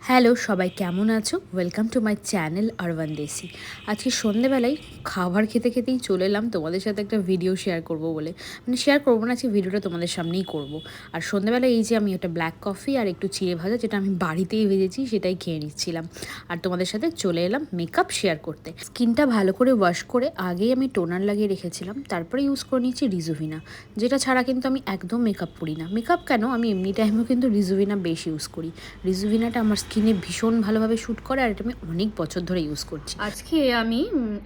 Hello সবাই, কেমন আছো? Welcome to my channel urban দেশি। আজকে সন্ধেবেলায় খাবার খেতে খেতেই চলে এলাম তোমাদের সাথে একটা ভিডিও শেয়ার করব বলে। মানে শেয়ার করবো না, আজকে ভিডিওটা তোমাদের সামনেই করব। আর সন্ধেবেলায় এই যে আমি একটা ব্ল্যাক কফি আর একটু চিড়ে ভাজা, যেটা আমি বাড়িতেই ভেজেছি, সেটাই খেয়ে নিচ্ছিলাম। আর তোমাদের সাথে চলে এলাম মেকআপ শেয়ার করতে। স্কিনটা ভালো করে ওয়াশ করে আগেই আমি টোনার লাগিয়ে রেখেছিলাম, তারপরে ইউজ করে নিচ্ছি রিজুভিনা, যেটা ছাড়া কিন্তু আমি একদম মেকআপ করি না। মেকআপ কেন, আমি এমনি টাইমেও কিন্তু রিজুভিনা বেশি ইউজ করি। রিজুভিনাটা আমার স্কিনে ভীষণ ভালোভাবে শ্যুট করে, আর এটা আমি অনেক বছর ধরে ইউজ করছি। আজকে আমি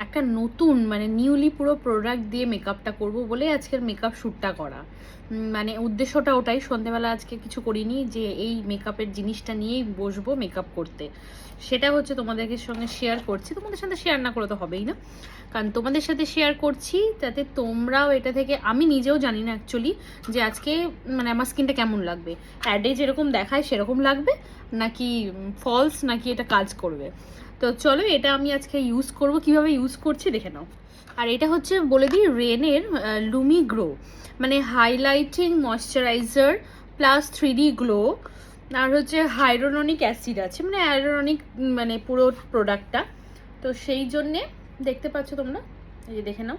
একটা নতুন নিউলি পুরো প্রোডাক্ট দিয়ে মেকআপটা করব বলে আজকের মেকআপ শ্যুটটা করা। উদ্দেশ্যটা ওটাই। সন্ধ্যেবেলা আজকে কিছু করিনি যে এই মেকআপের জিনিসটা নিয়েই বসবো মেকআপ করতে, সেটা হচ্ছে তোমাদের সঙ্গে শেয়ার করছি। তোমাদের সাথে শেয়ার না করে তো হবেই না, কারণ তোমাদের সাথে শেয়ার করছি যাতে তোমরাও এটা থেকে, আমি নিজেও জানি না অ্যাকচুয়ালি যে আজকে আমার স্কিনটা কেমন লাগবে, অ্যাডে যেরকম দেখায় সেরকম লাগবে নাকি ফলস, নাকি এটা কাজ করবে। তো চলো, এটা আমি আজকে ইউজ করব, কিভাবে ইউজ করছি দেখে নাও। আর এটা হচ্ছে বলে দিই রেনের Lumi glow, highlighting moisturizer plus 3D glow. আর হচ্ছে হাইড্রোনিক অ্যাসিড আছে, হাইড্রোনিক পুরো প্রোডাক্টটা। তো সেই জন্যে দেখতে পাচ্ছ তোমরা, এই যে দেখে নাও,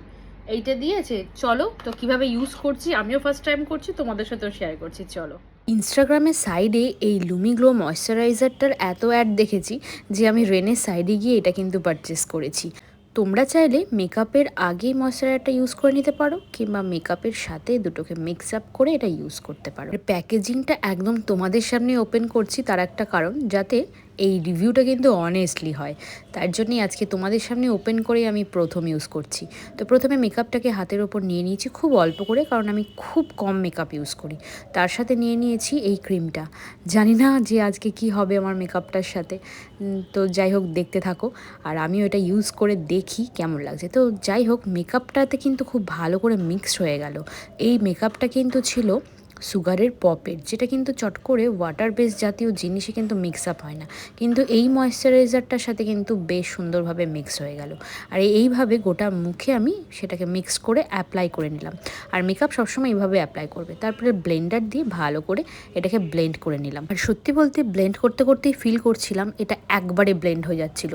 এইটা দিয়েছে। চলো তো কিভাবে ইউজ করছি, আমিও ফার্স্ট টাইম করছি, তোমাদের সাথেও শেয়ার করছি। চলো। ইনস্টাগ্রামের সাইডে এই লুমি গ্লো ময়শ্চারাইজারটার এত অ্যাড দেখেছি যে আমি রেনের সাইডে গিয়ে এটা কিন্তু পারচেস করেছি। তোমরা চাইলে মেকআপের আগে ময়শ্চারাইজারটা ইউজ করে নিতে পারো, কিংবা মেকআপের সাথে দুটোকে মিক্স আপ করে এটা ইউজ করতে পারো। প্যাকেজিংটা একদম তোমাদের সামনে ওপেন করছি, তার একটা কারণ, যাতে এই রিভিউটা কিন্তু অনেস্টলি হয়। তার জন্যই আজকে তোমাদের সামনে ওপেন করেই আমি প্রথম ইউজ করছি। তো প্রথমে মেকআপটাকে হাতের ওপর নিয়ে নিয়েছি খুব অল্প করে, কারণ আমি খুব কম মেকআপ ইউজ করি। তার সাথে নিয়ে নিয়েছি এই ক্রিমটা। জানি না যে আজকে কি হবে আমার মেকআপটার সাথে, তো যাই হোক দেখতে থাকো, আর আমিও এটা ইউজ করে দেখি কেমন লাগছে। তো যাই হোক, মেকআপটাতে কিন্তু খুব ভালো করে মিক্সড হয়ে গেল। এই মেকআপটা কিন্তু ছিল সুগারের পপের, যেটা কিন্তু চট করে ওয়াটার বেস জাতীয় জিনিসে কিন্তু মিক্স আপ হয় না, কিন্তু এই ময়শ্চারাইজারটার সাথে কিন্তু বেশ সুন্দরভাবে মিক্স হয়ে গেল। আর এইভাবে গোটা মুখে আমি সেটাকে মিক্স করে অ্যাপ্লাই করে নিলাম। আর মেকআপ সবসময় এইভাবে অ্যাপ্লাই করবে। তারপরে ব্লেন্ডার দিয়ে ভালো করে এটাকে ব্লেন্ড করে নিলাম। আর সত্যি বলতে ব্লেন্ড করতে করতেই ফিল করছিলাম এটা একবারে ব্লেন্ড হয়ে যাচ্ছিল।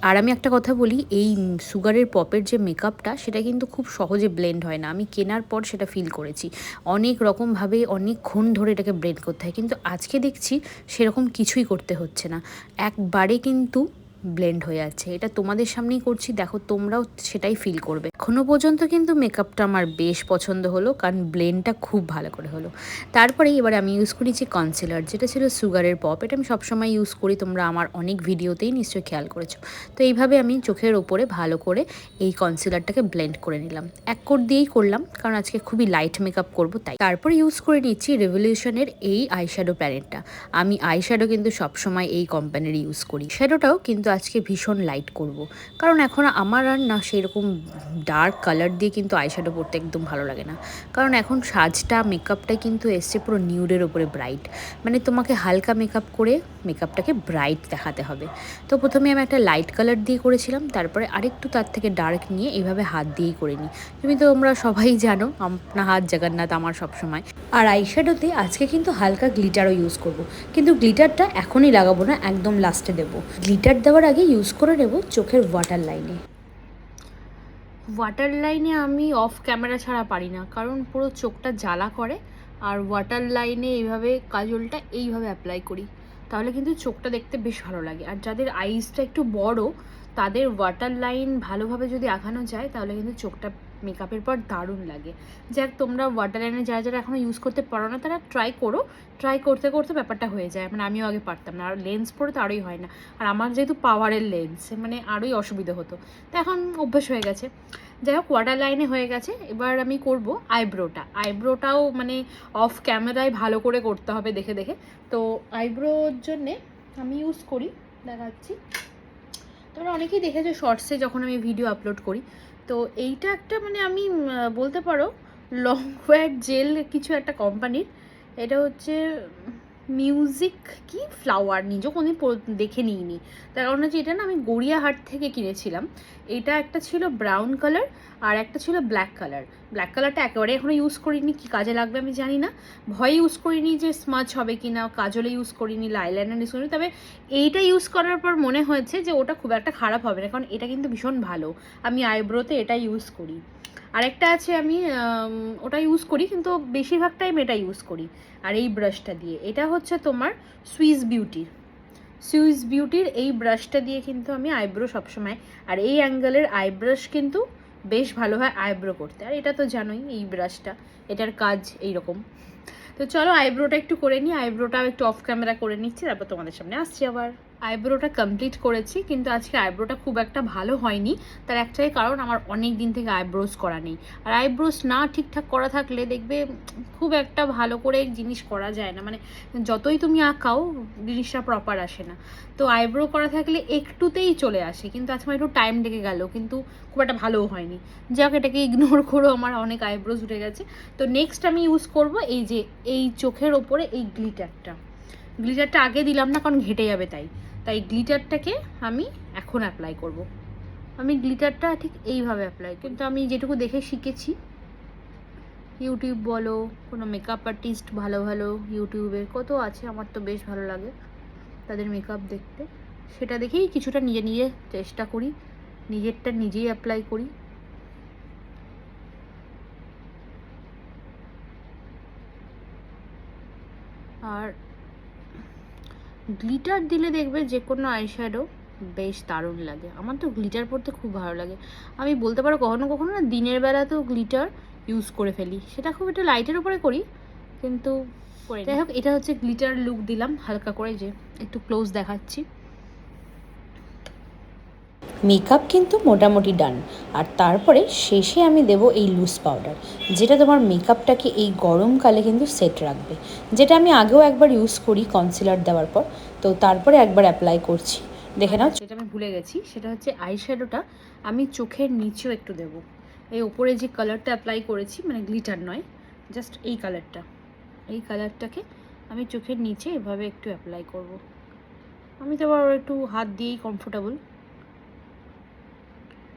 আর আমি একটা কথা বলি, এই সুগারের পপের যে মেকআপটা, সেটা কিন্তু খুব সহজে ব্লেন্ড হয় না। আমি কেনার পর সেটা ফিল করেছি, অনেক রকমভাবে অনেকক্ষণ ধরে এটাকে ব্লেন্ড করতে হয়, কিন্তু আজকে দেখছি সেরকম কিছুই করতে হচ্ছে না, একবারে কিন্তু ব্লেন্ড হয়ে যাচ্ছে। এটা তোমাদের সামনেই করছি, দেখো তোমরাও সেটাই ফিল করবে। এখনও পর্যন্ত কিন্তু মেকআপটা আমার বেশ পছন্দ হলো, কারণ ব্লেন্ডটা খুব ভালো করে হলো। তারপরে এবারে আমি ইউজ করেছি কনসিলার, যেটা ছিল সুগারের পপ। এটা আমি সবসময় ইউজ করি, তোমরা আমার অনেক ভিডিওতেই নিশ্চয়ই খেয়াল করেছো। তো এইভাবে আমি চোখের ওপরে ভালো করে এই কনসিলারটাকে ব্লেন্ড করে নিলাম। এক কোট দিয়েই করলাম, কারণ আজকে খুবই লাইট মেকআপ করবো তাই। তারপরে ইউজ করে নিচ্ছি রেভলিউশনের এই আইশ্যাডো প্যালেটটা। আমি আইশ্যাডো কিন্তু সবসময় এই কোম্পানির ইউজ করি। শ্যাডোটাও কিন্তু আজকে ভীষণ লাইট করব, কারণ এখন আমার আর না সেরকম ডার্ক কালার দিয়ে কিন্তু আইশ্যাডো পরতে একদম ভালো লাগে না। কারণ এখন সাজটা মেকআপটা কিন্তু এসছে পুরো নিউডের ওপরে ব্রাইট, তোমাকে হালকা মেকআপ করে মেকআপটাকে ব্রাইট দেখাতে হবে। তো প্রথমে আমি একটা লাইট কালার দিয়ে করেছিলাম, তারপরে আরেকটু তার থেকে ডার্ক নিয়ে এইভাবে হাত দিয়েই করে নিই। তুমি তো তোমরা সবাই জানো আপনার হাত জগন্নাথ আমার সবসময়। আর আইশ্যাডোতে আজকে কিন্তু হালকা গ্লিটারও ইউজ করব, কিন্তু গ্লিটারটা এখনই লাগাবো না, একদম লাস্টে দেবো। গ্লিটার দেওয়ার আগে ইউজ করে নেব চোখের ওয়াটার লাইনে। ওয়াটার লাইনে আমি অফ ক্যামেরা ছাড়া পারি না, কারণ পুরো চোখটা জ্বালা করে। আর ওয়াটার লাইনে এইভাবে কাজলটা এইভাবে অ্যাপ্লাই করি, তাহলে কিন্তু চোখটা দেখতে বেশ ভালো লাগে। আর যাদের আইসটা একটু বড়, তাদের ওয়াটার লাইন ভালোভাবে যদি আঁকানো যায়, তাহলে কিন্তু চোখটা মেকআপের পর দারুণ লাগে। যাক, তোমরা ওয়াটার লাইনে যারা যারা এখনও ইউজ করতে পারো না, তারা ট্রাই করো। ট্রাই করতে করতে ব্যাপারটা হয়ে যায়। আমিও আগে পারতাম না, আর লেন্স পরে তো আরোই হয় না। আর আমার যেহেতু পাওয়ারের লেন্স, আরোই অসুবিধা হতো, তো এখন অভ্যাস হয়ে গেছে। যাই হোক, ওয়াটার লাইনে হয়ে গেছে। এবার আমি করব আইব্রোটাও অফ ক্যামেরায় ভালো করে করতে হবে দেখে দেখে। তো আইব্রোর জন্যে আমি ইউজ করি, দেখাচ্ছি। তোমরা অনেকেই দেখেছো শর্টসে যখন আমি ভিডিও আপলোড করি। তো এইটা একটা আমি বলতে পারো লং ওয়্যার জেল কিছু একটা কোম্পানির। এটা হচ্ছে মিউজিক কি ফ্লাওয়ার, নিজেও কোনোদিন দেখে নিইনি। তার কারণ হচ্ছে এটা না আমি গড়িয়াহাট থেকে কিনেছিলাম। এটা একটা ছিল ব্রাউন কালার আর একটা ছিল ব্ল্যাক কালার। ব্ল্যাক কালারটা একেবারে এখনও ইউজ করিনি, কি কাজে লাগবে আমি জানি না, ভয়ে ইউজ করিনি যে স্মাচ হবে কি না, কাজলে ইউজ করিনি, আইলাইনার ইউজ করিনি। তবে এইটা ইউজ করার পর মনে হয়েছে যে ওটা খুব একটা খারাপ হবে না, কারণ এটা কিন্তু ভীষণ ভালো। আমি আইব্রোতে এটা ইউজ করি। আরেকটা আছে আমি ওটা ইউজ করি, কিন্তু বেশিরভাগ টাইম এটা ইউজ করি। আর এই ব্রাশটা দিয়ে, এটা হচ্ছে তোমার সুইস বিউটির এই ব্রাশটা দিয়ে কিন্তু আমি আইব্রো সবসময়, আর এই অ্যাঙ্গেলের আইব্রাশ কিন্তু বেশ ভালো হয় আইব্রো করতে। আর এটা তো জানোই এই ব্রাশটা, এটার কাজ এইরকম। তো চলো আইব্রোটা একটু করে নিই, আইব্রোটাও একটু অফ ক্যামেরা করে নিচ্ছি, তারপর তোমাদের সামনে আসছি আবার। আইব্রোটা কমপ্লিট করেছি, কিন্তু আজকে আইব্রোটা খুব একটা ভালো হয়নি। তার একটাই কারণ, আমার অনেক দিন থেকে আইব্রোজ করা নেই। আর আইব্রোজ না ঠিকঠাক করা থাকলে দেখবে খুব একটা ভালো করে জিনিস করা যায় না, মানে যতই তুমি আঁকাও জিনিসটা প্রপার আসে না। তো আইব্রো করা থাকলে একটুতেই চলে আসে, কিন্তু আজকে আমার একটু টাইম লেগে গেল, কিন্তু খুব একটা ভালোও হয়নি। যাক, এটাকে ইগনোর করো, আমার অনেক আইব্রোজ উঠে গেছে। তো নেক্সট আমি ইউজ করব এই চোখের ওপরে এই গ্লিটারটা আগে দিলাম না, কারণ ঘেটে যাবে, তাই গ্লিটারটাকে আমি এখন অ্যাপ্লাই করব। আমি গ্লিটারটা ঠিক এইভাবে অ্যাপ্লাই, কিন্তু আমি যেটুকু দেখে শিখেছি, ইউটিউব বলো, কোনো মেকআপ আর্টিস্ট ভালো ভালো ইউটিউবে কত আছে, আমার তো বেশ ভালো লাগে তাদের মেকআপ দেখতে, সেটা দেখেই কিছুটা নিজে চেষ্টা করি, নিজেরটা নিজেই অ্যাপ্লাই করি। আর গ্লিটার দিলে দেখবে যে কোনো আইশ্যাডো বেশ দারুণ লাগে। আমার তো গ্লিটার পরতে খুব ভালো লাগে। আমি বলতে পারো কখনো কখনো না দিনের বেলাতেও গ্লিটার ইউজ করে ফেলি, সেটা খুব একটা লাইটের উপরে করি, কিন্তু যাই হোক, এটা হচ্ছে গ্লিটার লুক দিলাম হালকা করে, যে একটু ক্লোজ দেখাচ্ছি। মেকআপ কিন্তু মোটামুটি ডান। আর তারপরে শেষে আমি দেব এই লুজ পাউডার, যেটা তোমার মেকআপটাকে এই গরমকালে কিন্তু সেট রাখবে, যেটা আমি আগেও একবার ইউজ করি কনসিলার দেওয়ার পর, তো তারপরে একবার অ্যাপ্লাই করছি, দেখে নাও। যেটা আমি ভুলে গেছি সেটা হচ্ছে আইশ্যাডোটা আমি চোখের নিচেও একটু দেবো। এই ওপরে যে কালারটা অ্যাপ্লাই করেছি, মানে গ্লিটার নয়, জাস্ট এই কালারটাকে আমি চোখের নিচে এভাবে একটু অ্যাপ্লাই করব। আমি তো আবার একটু হাত দিয়েই কমফোর্টেবল,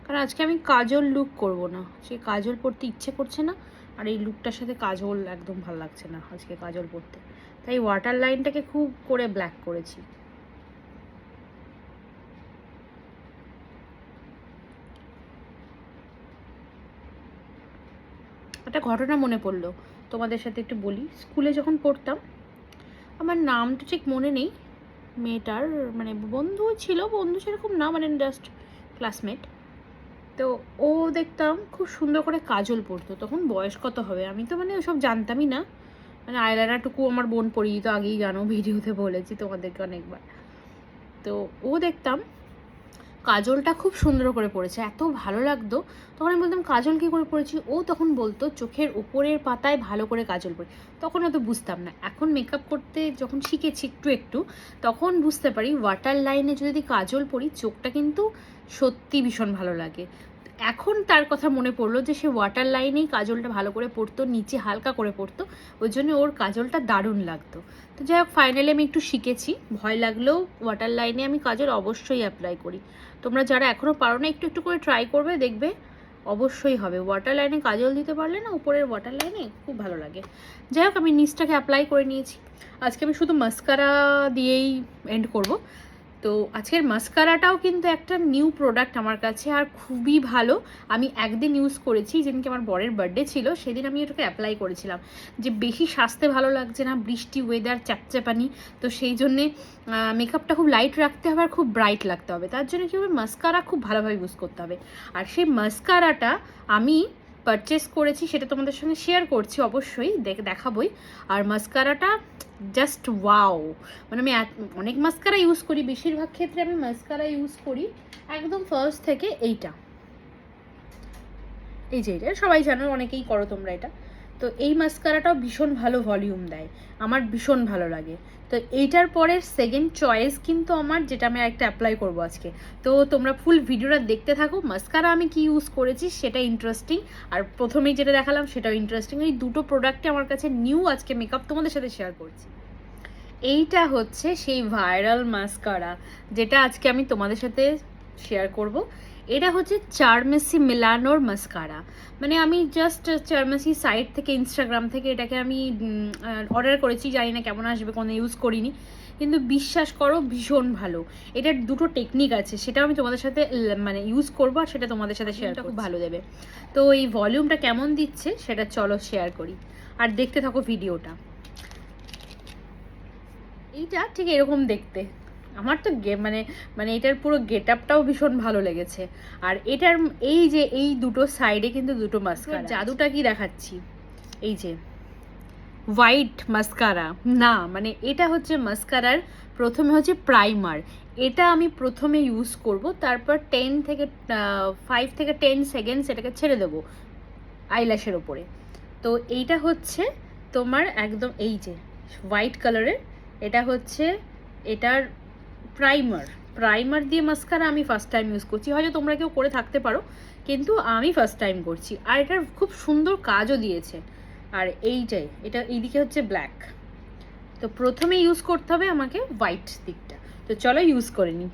কারণ আজকে আমি কাজল লুক করব না, সেই কাজল পরতে ইচ্ছে করছে না, আর এই লুকটার সাথে কাজল একদম ভালো লাগছে না আজকে কাজল পরতে, তাই ওয়াটার লাইনটাকে খুব করে ব্ল্যাক করেছি। একটা ঘটনা মনে পড়লো, তোমাদের সাথে একটু বলি। স্কুলে যখন পড়তাম, আমার নামটা ঠিক মনে নেই মেয়েটার, মানে বন্ধু ছিল, বন্ধু সেরকম না, মানে জাস্ট ক্লাসমেট। তো ও দেখতাম খুব সুন্দর করে কাজল পরতো, তখন বয়স কত হবে, আমি তো মানে ওসব জানতামই না, মানে আইলাইনারটুকু আমার বোন পরিয়ে তো আগেই জানো, ভিডিওতে বলেছি তোমাদেরকে অনেকবার। তো ও দেখতাম কাজলটা খুব সুন্দর করে পড়েছে, এত ভালো লাগতো। তখন আমি বলতাম কাজল কী করে পড়েছি, ও তখন বলতো চোখের ওপরের পাতায় ভালো করে কাজল পড়ে। তখন অত বুঝতাম না, এখন মেকআপ করতে যখন শিখেছি একটু একটু, তখন বুঝতে পারি ওয়াটার লাইনে যদি কাজল পরি চোখটা কিন্তু সত্যি ভীষণ ভালো লাগে। এখন তার কথা মনে পড়লো যে সে ওয়াটার লাইনেই কাজলটা ভালো করে পরতো, নিচে হালকা করে পরতো, ওই জন্য ওর কাজলটা দারুণ লাগতো। তো যাই হোক, ফাইনালি আমি একটু শিখেছি, ভয় লাগলেও ওয়াটার লাইনে আমি কাজল অবশ্যই অ্যাপ্লাই করি। তোমরা যারা এখনও পারো না, একটু একটু করে ট্রাই করবে, দেখবে অবশ্যই হবে। ওয়াটার লাইনে কাজল দিতে পারলে না, উপরের ওয়াটার লাইনে খুব ভালো লাগে। যাই হোক, আমি নিচটাকে অ্যাপ্লাই করে নিয়েছি। আজকে আমি শুধু মাস্কারা দিয়েই এন্ড করব। তো আজকের মাস্কারাটাও কিন্তু একটা নিউ প্রোডাক্ট আমার কাছে, আর খুবই ভালো। আমি একদিন ইউজ করেছি, যেদিনকে আমার বরের বার্থডে ছিল, সেদিন আমি এটাকে অ্যাপ্লাই করেছিলাম, যে বেশি সাজতে ভালো লাগছে না, বৃষ্টি ওয়েদার, চ্যাপচ্যাপানি, তো সেই জন্যে মেকআপটা খুব লাইট রাখতে হবে আর খুব ব্রাইট লাগতে হবে, তার জন্য কী হবে, মাস্কারা খুব ভালোভাবে ইউজ করতে হবে। আর সেই মাস্কারাটা আমি পারচেস করেছি, সেটা তোমাদের সঙ্গে শেয়ার করছি অবশ্যই, দেখাবই। আর মাস্কারাটা জাস্ট ওয়াও, মানে আমি অনেক মাস্কারা ইউজ করি, বেশিরভাগ ক্ষেত্রে আমি মাস্কারা ইউজ করি একদম ফার্স্ট থেকে। এই যে এটা সবাই জানো, অনেকেই করো তোমরা এটা। তো এই মাস্কারাটাও ভীষণ ভালো ভলিউম দেয়, আমার ভীষণ ভালো লাগে। তো এইটার পরের সেকেন্ড চয়েস কিন্তু আমার, যেটা আমি একটা অ্যাপ্লাই করবো আজকে। তো তোমরা ফুল ভিডিওটা দেখতে থাকো, মাস্কারা আমি কি ইউজ করেছি সেটা ইন্টারেস্টিং, আর প্রথমেই যেটা দেখালাম সেটাও ইন্টারেস্টিং। এই দুটো প্রোডাক্টে আমার কাছে নিউ আজকে মেকআপ তোমাদের সাথে শেয়ার করছি। এইটা হচ্ছে সেই ভাইরাল মাস্কারা যেটা আজকে আমি তোমাদের সাথে শেয়ার করব। এটা হচ্ছে চারমেসি মিলানোর মাস্কারা। মানে আমি জাস্ট চারমেসি সাইট থেকে, ইনস্টাগ্রাম থেকে এটাকে আমি অর্ডার করেছি, জানি না কেমন আসবে, কোনো ইউজ করিনি, কিন্তু বিশ্বাস করো ভীষণ ভালো। এটার দুটো টেকনিক আছে, সেটা আমি তোমাদের সাথে মানে ইউজ করবো, আর সেটা তোমাদের সাথে শেয়ার খুব ভালো দেবে। তো এই ভলিউমটা কেমন দিচ্ছে সেটা চলো শেয়ার করি, আর দেখতে থাকো ভিডিওটা। এইটা ঠিক এরকম দেখতে, আমার তো মানে মানে এটার পুরো গেট আপটাও ভীষণ ভালো লেগেছে। আর এটার এই যে এই দুটো সাইডে কিন্তু দুটো মাস্কারা, জাদুটা কি দেখাচ্ছি, এই যে হোয়াইট মাস্কারা না, মানে এটা হচ্ছে মাস্কারার প্রথমে হচ্ছে প্রাইমার। এটা আমি প্রথমে ইউজ করব, তারপর 5 থেকে 10 সেকেন্ডস এটাকে ছেড়ে দেবো আইল্যাশের ওপরে। তো এইটা হচ্ছে তোমার একদম এই যে হোয়াইট কালারের, এটা হচ্ছে এটার প্রাইমার দিয়ে মাস্কারা আমি ফার্স্ট টাইম ইউজ করছি। হয়তো তোমরা কেউ করে থাকতে পারো, কিন্তু আমি ফার্স্ট টাইম করছি। আর এটার খুব সুন্দর কাজও দিয়েছে। আর এইটাই, এটা এইদিকে হচ্ছে ব্ল্যাক, তো প্রথমে ইউজ করতে হবে আমাকে হোয়াইট দিকটা। তো চলো ইউজ করে নিই।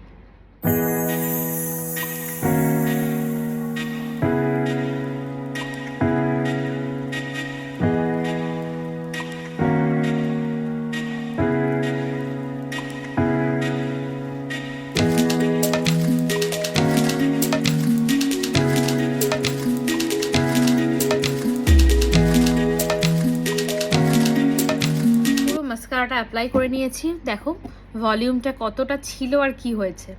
মাস্কারাটা অ্যাপ্লাই করে নিয়েছি, দেখো ভলিউমটা কতটা ছিল আর কি হয়েছে।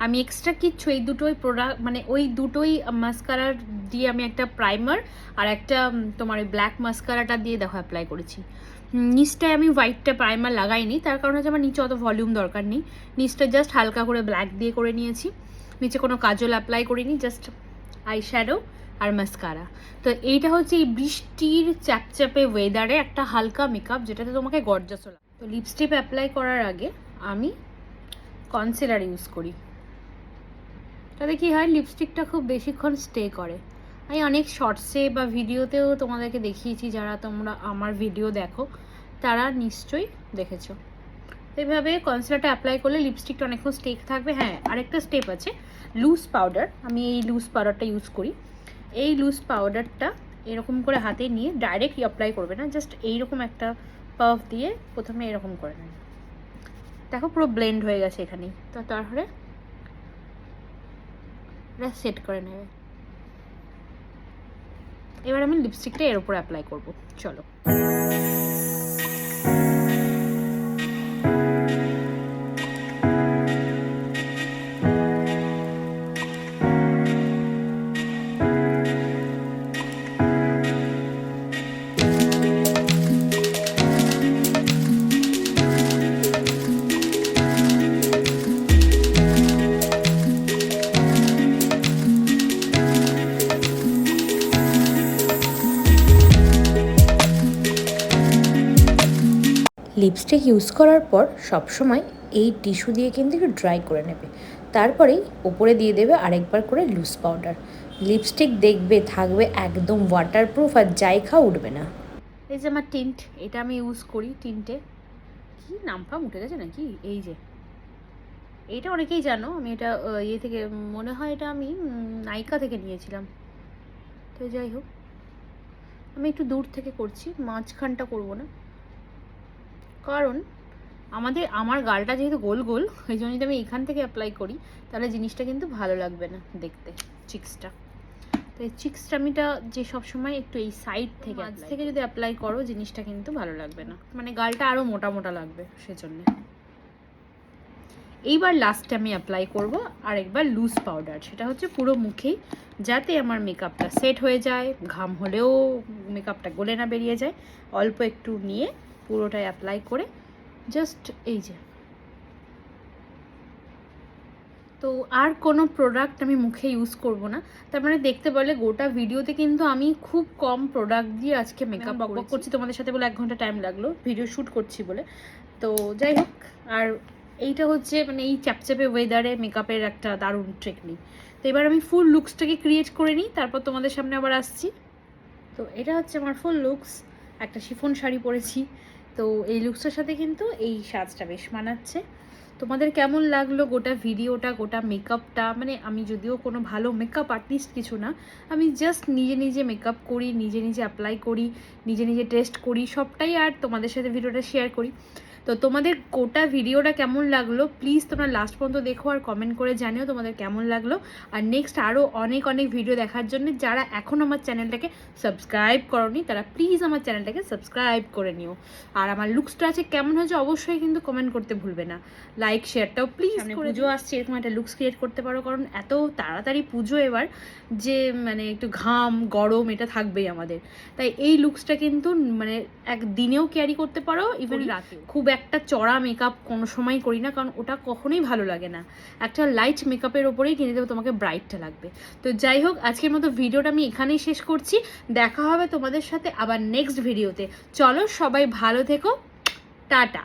আমি এক্সট্রা কিচ্ছু, এই দুটোই প্রোডাক্ট মানে ওই দুটোই মাস্কারার দিয়ে আমি একটা প্রাইমার আর একটা তোমার ওই ব্ল্যাক মাস্কারাটা দিয়ে দেখো অ্যাপ্লাই করেছি। নিচটায় আমি হোয়াইটটা প্রাইমার লাগাইনি, তার কারণ হচ্ছে আমার নিচে অত ভলিউম দরকার নেই। নিচটা জাস্ট হালকা করে ব্ল্যাক দিয়ে করে নিয়েছি, নিচে কোনো কাজল অ্যাপ্লাই করিনি, জাস্ট আই শ্যাডো আর মাস্কারা। তো এইটা হচ্ছে এই বৃষ্টির চ্যাপচ্যাপে ওয়েদারে একটা হালকা মেকআপ, যেটাতে তোমাকে গর্জাস লাগে। তো লিপস্টিক অ্যাপ্লাই করার আগে আমি কনসিলার ইউজ করি, তাতে কি হয় লিপস্টিকটা খুব বেশিক্ষণ স্টে করে। আমি অনেক শর্টসে বা ভিডিওতেও তোমাদেরকে দেখিয়েছি, যারা তোমরা আমার ভিডিও দেখো তারা নিশ্চয়ই দেখেছো। এইভাবে কনসিলারটা অ্যাপ্লাই করলে লিপস্টিকটা অনেকক্ষণ স্টেক থাকবে। হ্যাঁ, আরেকটা স্টেপ আছে, লুজ পাউডার। আমি এই লুজ পাউডারটা ইউজ করি। এই লুজ পাউডারটা এরকম করে হাতে নিয়ে ডাইরেক্ট অ্যাপ্লাই করবে না, জাস্ট এইরকম একটা পাফ দিয়ে প্রথমে এরকম করে নেবে। দেখো পুরো ব্লেন্ড হয়ে গেছে এখানেই। তো তারপরে এটা সেট করে নেবে। এবার আমি লিপস্টিকটা এর উপর অ্যাপ্লাই করব, চলো। লিপস্টিক ইউজ করার পর সবসময় এই টিস্যু দিয়ে কিন্তু একটু ড্রাই করে নেবে, তারপরেই ওপরে দিয়ে দেবে আরেকবার করে লুজ পাউডার। লিপস্টিক দেখবে থাকবে একদম ওয়াটারপ্রুফ, আর যাই খাও উঠবে না। এই যে আমার টিন্ট, এটা আমি ইউজ করি। টিন্টে কি নাম ফাম উঠে গেছে নাকি, এই যে এইটা অনেকেই জানো, আমি এটা ইয়ে থেকে, মনে হয় এটা আমি নাইকা থেকে নিয়েছিলাম। তো যাই হোক, আমি একটু দূর থেকে করছি, মাঝখানটা করব না, কারণ আমার গালটা যেহেতু গোল গোল, ওই জন্য যদি আমি এখান থেকে অ্যাপ্লাই করি তাহলে জিনিসটা কিন্তু ভালো লাগবে না দেখতে, চিক্সটা। তো এই চিক্সটামিটা যে সবসময় একটু এই সাইড থেকে যদি অ্যাপ্লাই করো জিনিসটা কিন্তু ভালো লাগবে না, মানে গালটা আরও মোটা মোটা লাগবে সেজন্য। এইবার লাস্টে আমি অ্যাপ্লাই করব আরেকবার লুজ পাউডার, সেটা হচ্ছে পুরো মুখেই, যাতে আমার মেকআপটা সেট হয়ে যায়, ঘাম হলেও মেকআপটা গলে না বেরিয়ে যায়। অল্প একটু নিয়ে পুরোটাই অ্যাপ্লাই করে জাস্ট এই যে। তো আর কোনো প্রোডাক্ট আমি মুখে ইউজ করব না। তার মানে দেখতে বলে গোটা ভিডিওতে কিন্তু আমি খুব কম প্রোডাক্ট দিয়ে আজকে মেকআপ বকবক করছি তোমাদের সাথে বলে 1 ঘন্টা টাইম লাগলো ভিডিও শ্যুট করছি বলে। তো যাই হোক, আর এইটা হচ্ছে মানে এই চ্যাপচ্যাপে ওয়েদারে মেকআপের একটা দারুণ টেকনিক। তো এবার আমি ফুল লুকসটাকে ক্রিয়েট করে নিই, তারপর তোমাদের সামনে আবার আসছি। তো এটা হচ্ছে আমার ফুল লুকস। একটা শিফন শাড়ি পরেছি, তো এই লুকসটার সাথে কিন্তু এই সাজটা বেশ মানাচ্ছে। তোমাদের কেমন লাগলো গোটা ভিডিওটা, গোটা মেকআপটা? মানে আমি যদিও কোনো ভালো মেকআপ আর্টিস্ট কিছু না, আমি জাস্ট নিজে নিজে মেকআপ করি, নিজে নিজে অ্যাপ্লাই করি, নিজে নিজে টেস্ট করি, সবটাই আর তোমাদের সাথে ভিডিওটা শেয়ার করি। তো তোমাদের গোটা ভিডিওটা কেমন লাগলো প্লিজ তোমরা লাস্ট পর্যন্ত দেখো আর কমেন্ট করে জানিও তোমাদের কেমন লাগলো। আর নেক্সট আরও অনেক অনেক ভিডিও দেখার জন্য যারা এখন আমার চ্যানেলটাকে সাবস্ক্রাইব করোনি তারা প্লিজ আমার চ্যানেলটাকে সাবস্ক্রাইব করে নিও। আর আমার লুকসটা আছে কেমন হয়েছে অবশ্যই কিন্তু কমেন্ট করতে ভুলবে না, লাইক শেয়ারটাও প্লিজ করে। পুজো আসছে, এরকম একটা লুকস ক্রিয়েট করতে পারো, কারণ এত তাড়াতাড়ি পুজো এবার যে মানে একটু ঘাম গরম এটা থাকবেই আমাদের, তাই এই লুকসটা কিন্তু মানে একদিনেও ক্যারি করতে পারো, ইভেন রাতে। খুব একটা চড়া মেকআপ কোনো সময় করি না, কারণ ওটা কখনোই ভালো লাগে না, একটা লাইট মেকআপের ওপরেই কিনে দেবো, তোমাকে ব্রাইটটা লাগবে। তো যাই হোক, আজকের মতো ভিডিওটা আমি এখানেই শেষ করছি, দেখা হবে তোমাদের সাথে আবার নেক্সট ভিডিওতে। চলো সবাই ভালো থেকো, টাটা।